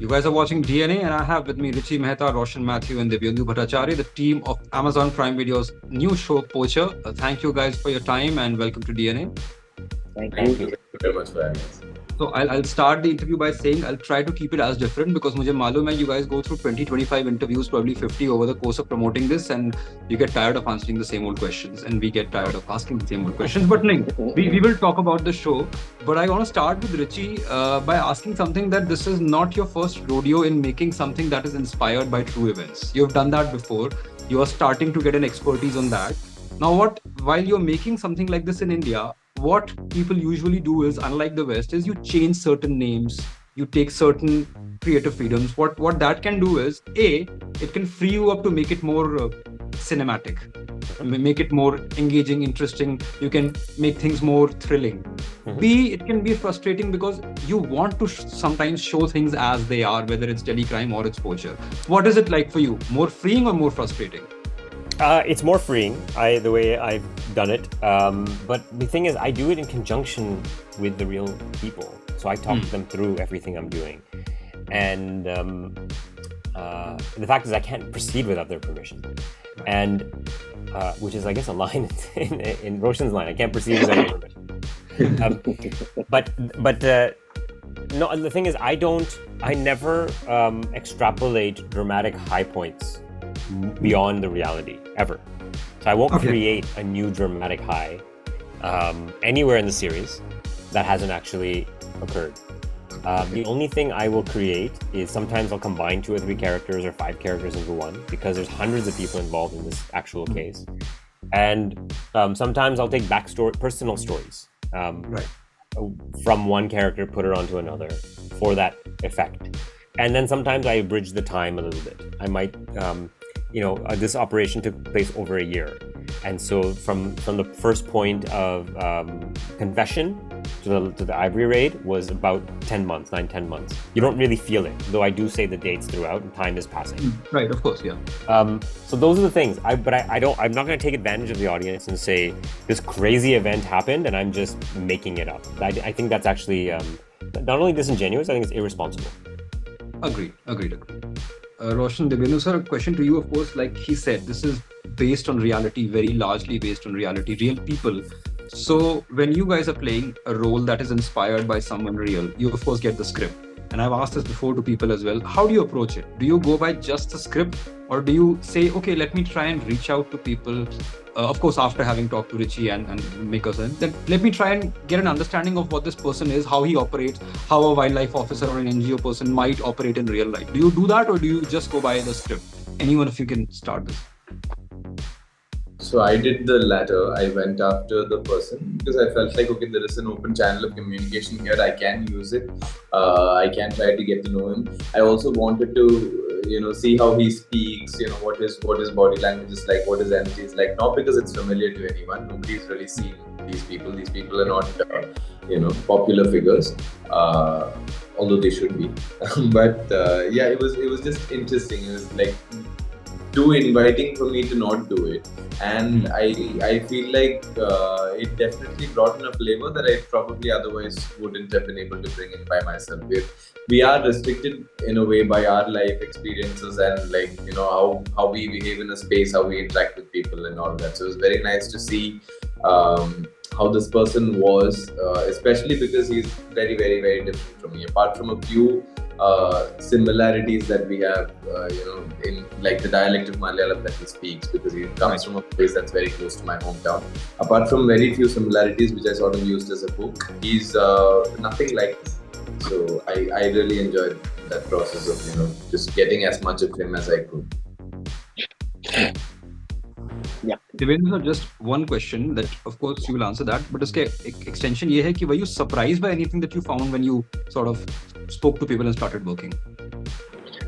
You guys are watching DNA, and I have with me Richie Mehta, Roshan Matthew, and Dibyendu Bhattacharya, the team of Amazon Prime Video's new show, Poacher. Thank you guys for your time and welcome to DNA. Thank Thank you. you very much for having us. So I'll start the interview by saying I'll try to keep it as different because मुझे मालूम है you guys go through 20-25 interviews, probably 50 over the course of promoting this, and you get tired of answering the same old questions, and we get tired of asking the same old questions. But no, we will talk about the show. But I want to start with Richie by asking something that this is not your first rodeo in making something that is inspired by true events. You've done that before. You are starting to get an expertise on that. Now, while you're making something like this in India, what people usually do is, unlike the West, is you change certain names, you take certain creative freedoms. What that can do is, it can free you up to make it more cinematic, make it more engaging, interesting. You can make things more thrilling. B, it can be frustrating because you want to sometimes show things as they are, whether it's Delhi crime or it's Poacher. What is it like for you? More freeing or more frustrating? It's more freeing, the way I've done it. But the thing is, I do it in conjunction with the real people. So I talk to them through everything I'm doing. And the fact is, I can't proceed without their permission. And which is, I guess, a line in Roshan's line. I can't proceed without their permission. But no, the thing is, I never extrapolate dramatic high points beyond the reality ever. So I won't create a new dramatic high anywhere in the series that hasn't actually occurred. The only thing I will create is sometimes I'll combine 2 or 3 characters or 5 characters into one because there's hundreds of people involved in this actual case. And sometimes I'll take personal stories from one character, put it onto another for that effect. And then sometimes I bridge the time a little bit. I might this operation took place over a year, and so from the first point of confession to the Ivory raid was about 10 months. You don't really feel it, though I do say the dates throughout, and time is passing. Right, of course, yeah. So those are the things. I'm not going to take advantage of the audience and say this crazy event happened and I'm just making it up. I think that's actually not only disingenuous, I think it's irresponsible. Agreed. Roshan, Dibyendu sir, a question to you, of course, like he said, this is based on reality, very largely based on reality, real people. So when you guys are playing a role that is inspired by someone real, you of course get the script. And I've asked this before to people as well. How do you approach it? Do you go by just the script, or do you say, okay, let me try and reach out to people? Of course, after having talked to Richie and Makers, then let me try and get an understanding of what this person is, how he operates, how a wildlife officer or an NGO person might operate in real life. Do you do that, or do you just go by the script? Anyone, if you can start this. So I did the latter. I went after the person because I felt like, okay, there is an open channel of communication here. I can use it. I can try to get to know him. I also wanted to, see how he speaks. What his body language is like, what his energy is like. Not because it's familiar to anyone. Nobody's really seen these people. These people are not, popular figures. Although they should be. But it was just interesting. It was like too inviting for me to not do it, and I feel like it definitely brought in a flavor that I probably otherwise wouldn't have been able to bring in by myself. We are restricted in a way by our life experiences and how we behave in a space, how we interact with people and all that. So it was very nice to see how this person was, especially because he's very, very, very different from me. Apart from a few similarities that we have, in like the dialect of Malayalam that he speaks, because he comes from a place that's very close to my hometown. Apart from very few similarities, which I sort of used as a hook, he's nothing like this. So I really enjoyed that process of, just getting as much of him as I could. Yeah. Dibyendu, just one question that, of course, you will answer that, but uske extension ye hai ki were you surprised by anything that you found when you sort of spoke to people and started working?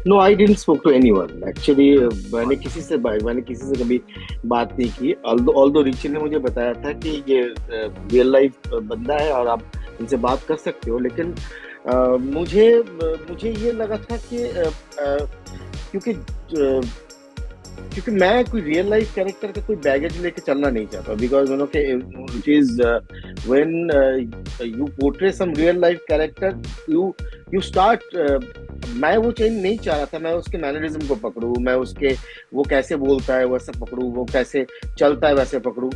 No, I didn't spoke to anyone. Actually, मैंने किसी से कभी बात नहीं की. Although Richie ने मुझे बताया था कि ये real life बंदा है और आप इनसे बात कर सकते हो, लेकिन मुझे ये लगा था कि क्योंकि मैं कोई रियल लाइफ कैरेक्टर का कोई बैगेज लेके चलना नहीं चाहता, because which is when you portray some real life character, you start मैं वो चेंज नहीं चाह रहा था, मैं उसके मैनरिज्म को पकड़ूं, मैं उसके वो कैसे बोलता है वैसे पकड़ूं, वो कैसे चलता है वैसे पकड़ूं।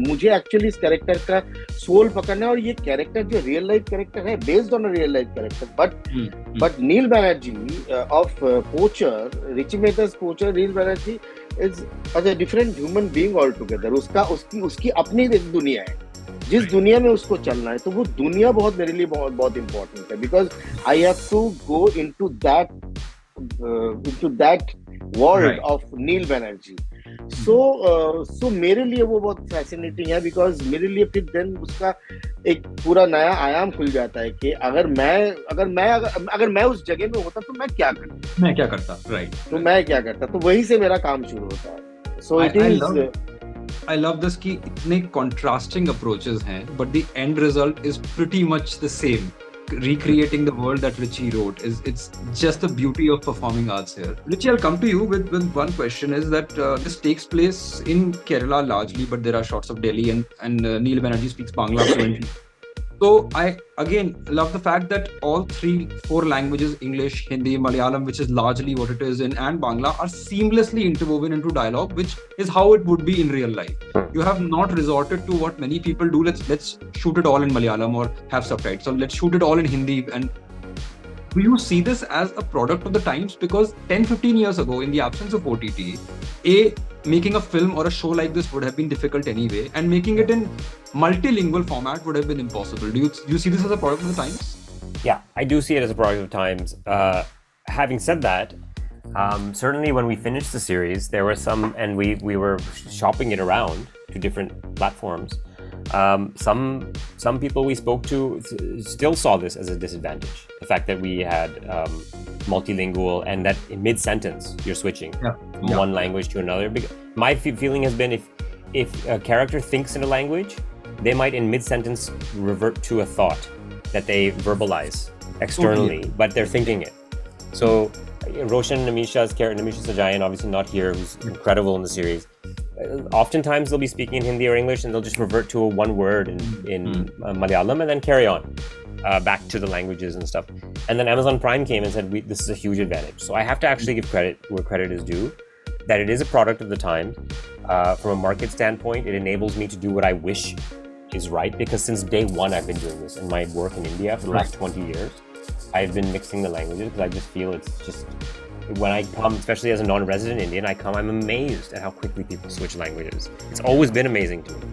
मुझे एक्चुअली इस कैरेक्टर का सोल पकड़ना है, और ये कैरेक्टर जो रियल लाइफ कैरेक्टर है, based on a real life character, but Neel Banerjee of poacher, Richie Mehta's poacher, Neel Banerjee is a different human being all together. उसकी अपनी एक दुनिया है, जिस दुनिया में उसको चलना है, तो वो दुनिया बहुत मेरे लिए बहुत बहुत इंपॉर्टेंट है, because I have to go into that world of Neel Banerjee. So मेरे लिए वो बहुत फैसिनेटिंग है, बिकॉज मेरे लिए फिर देन उसका एक पूरा नया आयाम खुल जाता है कि अगर मैं उस जगह में होता तो मैं क्या करता, राइट। तो मैं क्या करता, तो वहीं से मेरा काम शुरू होता है। So it is I love this कि इतने contrasting approaches हैं, but the end result is pretty much the same. Recreating the world that Richie wrote it's just the beauty of performing arts here. Richie, I'll come to you with one question. Is that this takes place in Kerala largely, but there are shots of Delhi, and Neil Banerjee speaks Bangla fluently. So I again love the fact that all 3-4 languages, English, Hindi, Malayalam, which is largely what it is in, and Bangla, are seamlessly interwoven into dialogue, which is how it would be in real life. You have not resorted to what many people do. Let's shoot it all in Malayalam or have subtitles. So let's shoot it all in Hindi. And do you see this as a product of the times? Because 10-15 years ago, in the absence of OTT, making a film or a show like this would have been difficult anyway, and making it in multilingual format would have been impossible. Do you see this as a product of the times? Yeah, I do see it as a product of the times. Having said that, certainly when we finished the series, there were some, and we were shopping it around to different platforms. Some people we spoke to still saw this as a disadvantage. The fact that we had multilingual, and that in mid-sentence you're switching from one language to another. My feeling has been if a character thinks in a language, they might in mid-sentence revert to a thought that they verbalize externally, but they're thinking it. So Roshan, Namisha's character, Namisha Sajayan, obviously not here, who's incredible in the series. Oftentimes they'll be speaking in Hindi or English, and they'll just revert to one word in Malayalam and then carry on back to the languages and stuff. And then Amazon Prime came and said, this is a huge advantage. So I have to actually give credit where credit is due, that it is a product of the time. From a market standpoint, it enables me to do what I wish is right, because since day one I've been doing this in my work in India for the last 20 years. I've been mixing the languages because I just feel it's just, when I come, especially as a non-resident Indian, I'm amazed at how quickly people switch languages. It's always been amazing to me.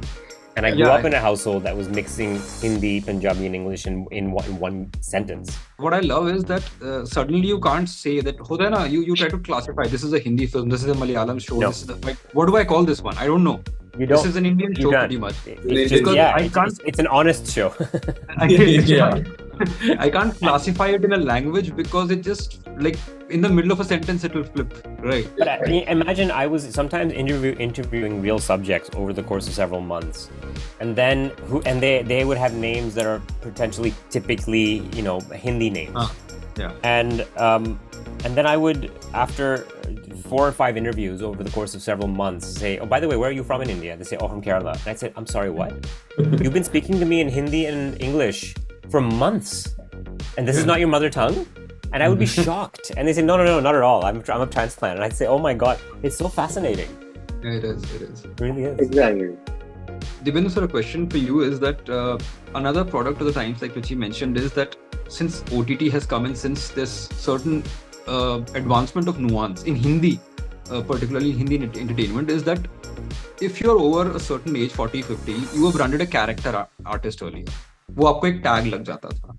And I grew up in a household that was mixing Hindi, Punjabi, and English in one sentence. What I love is that suddenly you can't say that, you try to classify, this is a Hindi film, this is a Malayalam show, this is what do I call this one? I don't know. This is an Indian show pretty much. It's an honest show. I can't classify it in a language because it just, like, in the middle of a sentence it will flip, right? But imagine I was sometimes interviewing real subjects over the course of several months, and then they would have names that are potentially typically Hindi names. And then I would, after 4 or 5 interviews over the course of several months, say, oh, by the way, where are you from in India? They say, oh, from Kerala. And I said, I'm sorry, what? You've been speaking to me in Hindi and English for months, and this is not your mother tongue? And I would be shocked. And they say, no, not at all. I'm a transplant. And I'd say, oh my God, it's so fascinating. Yeah, it is. It really is. Exactly. Dibyendu sir, a question for you is that another product of the times, like Richie mentioned, is that since OTT has come in, since there's certain advancement of nuance in Hindi, particularly in Hindi entertainment, is that if you're over a certain age, 40, 50, you have branded a character artist earlier. वो आपको एक tag लग जाता था.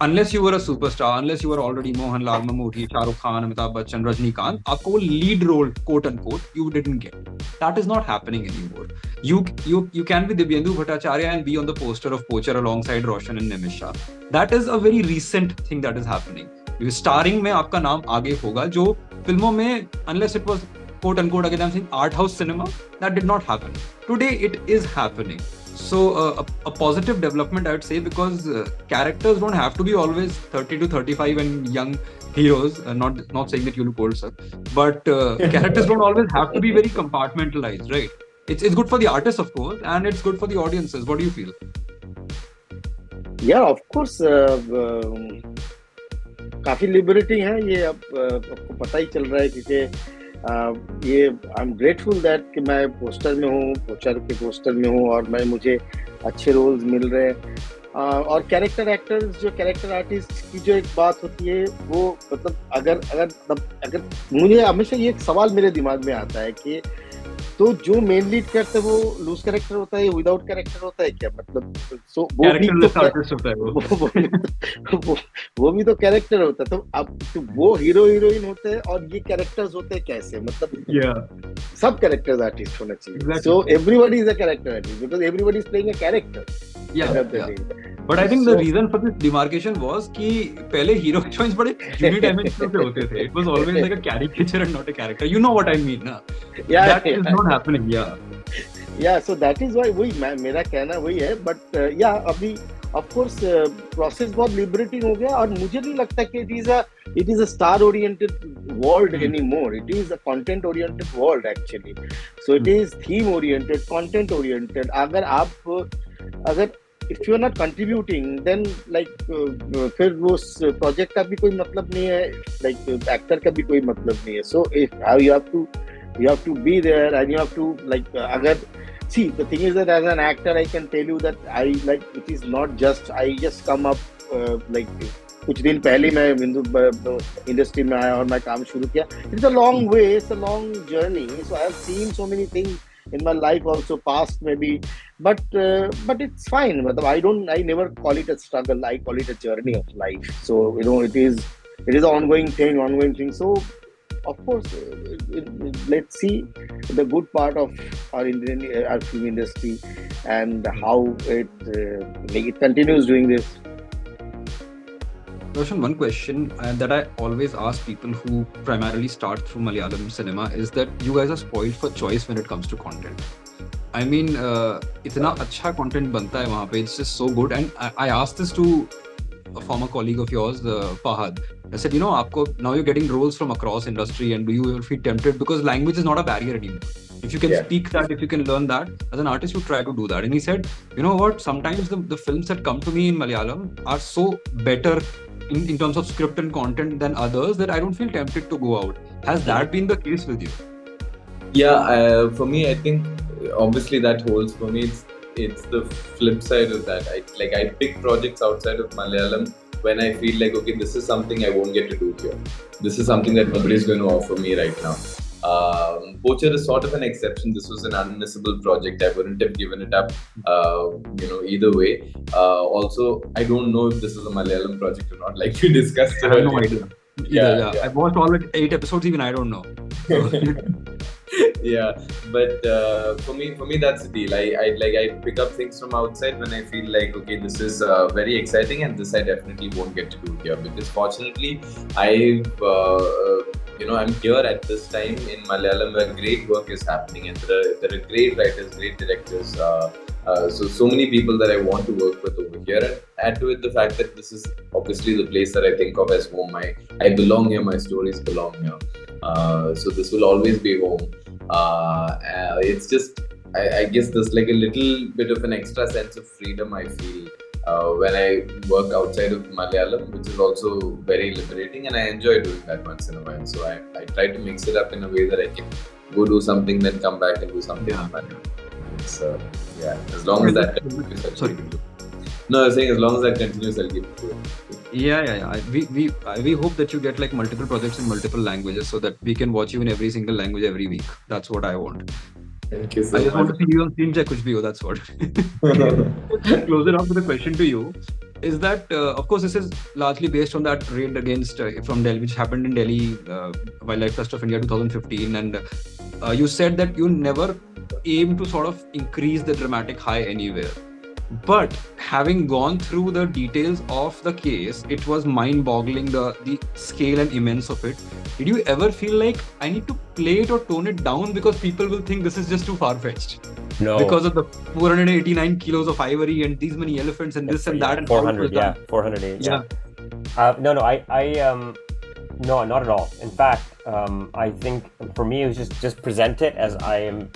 Unless you were a superstar, unless you were already Mohanlal, Mammootty, Shahrukh Khan, Amitabh Bachchan, Rajnikant, आपको वो lead role, quote unquote, you didn't get. That is not happening anymore. You can be Dibyendu Bhattacharya and be on the poster of Poacher alongside Roshan and Nimisha. That is a very recent thing that is happening. Starring में आपका नाम आगे होगा, जो फिल्मों में, unless it was quote unquote, again I'm saying art house cinema, that did not happen. Today it is happening. So a positive development, I would say, because characters don't have to be always 30 to 35 and young heroes. Not saying that you look old, sir, but characters don't always have to be very compartmentalized, right? It's good for the artists, of course, and it's good for the audiences. What do you feel? Yeah, of course. काफी liberating है ये। आपको पता ही चल रहा है क्योंकि ये आई एम ग्रेटफुल दैट कि मैं पोस्टर में हूँ, पोचर के पोस्टर में हूँ, और मुझे अच्छे रोल्स मिल रहे हैं। और कैरेक्टर एक्टर्स, जो कैरेक्टर आर्टिस्ट की जो एक बात होती है वो मतलब अगर मुझे हमेशा ये एक सवाल मेरे दिमाग में आता है कि तो जो मेन लीड करता है वो लूज कैरेक्टर होता है, विदाउट कैरेक्टर होता है क्या? मतलब वो भी तो वो भी तो कैरेक्टर होता है। तो अब तो वो हीरो हीरोइन होते हैं और ये कैरेक्टर्स होते हैं कैसे? मतलब सब कैरेक्टर्स आर्टिस्ट होना चाहिए। So everybody is a character artist because everybody is playing a character. But I think the reason for this demarcation was कि पहले hero heroines बड़े unidimensional से होते थे. It was always like a caricature and not a character. You know what I mean, ना? That is not happening. So that is why वही मेरा कहना वही है. But अभी of course process बहुत liberating हो गया, और मुझे नहीं लगता कि it is a star oriented world anymore. It is a content oriented world actually. So it is theme oriented, content oriented. अगर if you are not contributing, then like फिर वो प्रोजेक्ट का भी कोई मतलब नहीं है, like एक्टर का भी कोई मतलब नहीं है. So if you have to be there and you have to like see, the thing is that as an actor I can tell you that it is not just I just come up like कुछ दिन पहले मैं Hindu industry में आया और मैं काम शुरू किया. It's a long way, it's a long journey. So I have seen so many things in my life also, past maybe, but it's fine. I never call it a struggle. I call it a journey of life. So it is an ongoing thing. So of course, let's see the good part of our film industry and how it continues doing this. Roshan, one question that I always ask people who primarily start through Malayalam cinema is that you guys are spoiled for choice when it comes to content. I mean, इतना अच्छा content बनता है वहाँ पे. It's just so good. And I asked this to a former colleague of yours, Fahad. I said, आपको now you're getting roles from across industry, and do you ever feel tempted? Because language is not a barrier anymore. If you can speak that, if you can learn that, as an artist, you try to do that. And he said, you know what? Sometimes the films that come to me in Malayalam are so better in terms of script and content than others that I don't feel tempted to go out. Has that been the case with you? Yeah, for me, I think obviously that holds for me. It's the flip side of that. I pick projects outside of Malayalam when I feel like, okay, this is something I won't get to do here. This is something that nobody's going to offer me right now. Poacher is sort of an exception. This was an unmissable project. I wouldn't have given it up, either way. Also, I don't know if this is a Malayalam project or not, like we discussed. I have no idea. Yeah. I watched all 8 episodes, even I don't know. Yeah, but for me that's the deal. I pick up things from outside when I feel like, okay, this is very exciting, and this I definitely won't get to do here, because fortunately I'm here at this time in Malayalam where great work is happening, and there are great writers, great directors, so many people that I want to work with over here. And add to it the fact that this is obviously the place that I think of as home. I belong here, my stories belong here. So this will always be home. It's just, I guess there's like a little bit of an extra sense of freedom I feel when I work outside of Malayalam, which is also very liberating, and I enjoy doing that once in a while. So I try to mix it up in a way that I can go do something, then come back and do something. So as long as that continues, I'll keep it. No, I was saying as long as that continues, I'll keep it. Yeah. We hope that you get like multiple projects in multiple languages so that we can watch you in every single language every week. That's what I want. Thank you so much. I just want to see you on screen, check kuch bhi ho, that's what. Close it off with a question to you. Is that, of course, this is largely based on that raid against from Delhi, which happened in Delhi, Wildlife Fest of India 2015, and you said that you never aim to sort of increase the dramatic high anywhere. But having gone through the details of the case, it was mind-boggling, the scale and immense of it. Did you ever feel like I need to play it or tone it down because people will think this is just too far-fetched? No. Because of the 489 kilos of ivory and these many elephants and this and that. And 400, 408. Yeah. No, no, not at all. In fact, I think for me, it was just present it as I am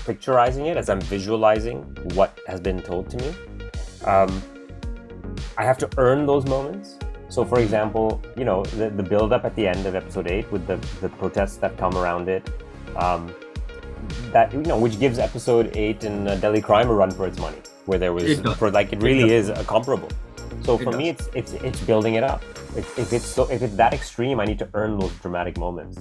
picturizing it, as I'm visualizing what has been told to me. I have to earn those moments. So, for example, the build up at the end of episode 8 with the protests that come around it, that which gives episode 8 in Delhi Crime a run for its money, where there was it really is a comparable. So for me, it's building it up. If it's that extreme, I need to earn those dramatic moments.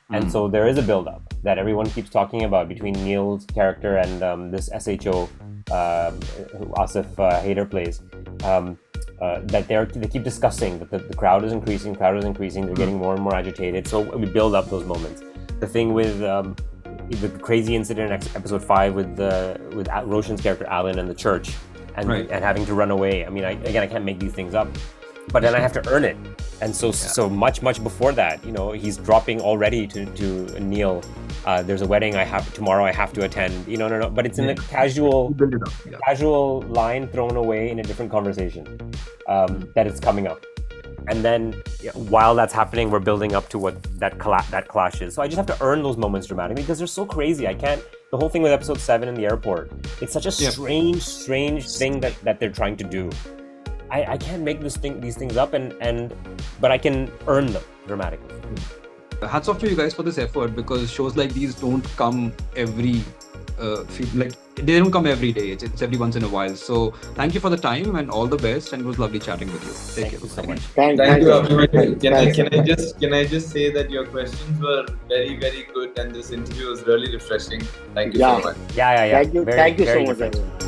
And so there is a build-up that everyone keeps talking about between Neil's character and this SHO who Asif Haider plays. That they keep discussing that the crowd is increasing, they're getting more and more agitated. So we build up those moments. The thing with the crazy incident in episode 5 with Roshan's character Alan and the church and having to run away. I mean, I can't make these things up. But then I have to earn it. And so much before that, he's dropping already to Neil. There's a wedding tomorrow I have to attend. No. But it's in a casual line thrown away in a different conversation that it's coming up. And then while that's happening, we're building up to what that clash is. So I just have to earn those moments dramatically because they're so crazy. I can't. The whole thing with episode 7 in the airport, it's such a strange thing that they're trying to do. I can't make these things up, but I can earn them dramatically. Hats off to you guys for this effort, because shows like these don't come every they don't come every day. It's every once in a while. So thank you for the time and all the best, and it was lovely chatting with you. Thank you so much. Thank you, Abhimanyu. Can I just say that your questions were very, very good, and this interview was really refreshing. Thank you so much. Yeah. Thank you so much, different. everyone.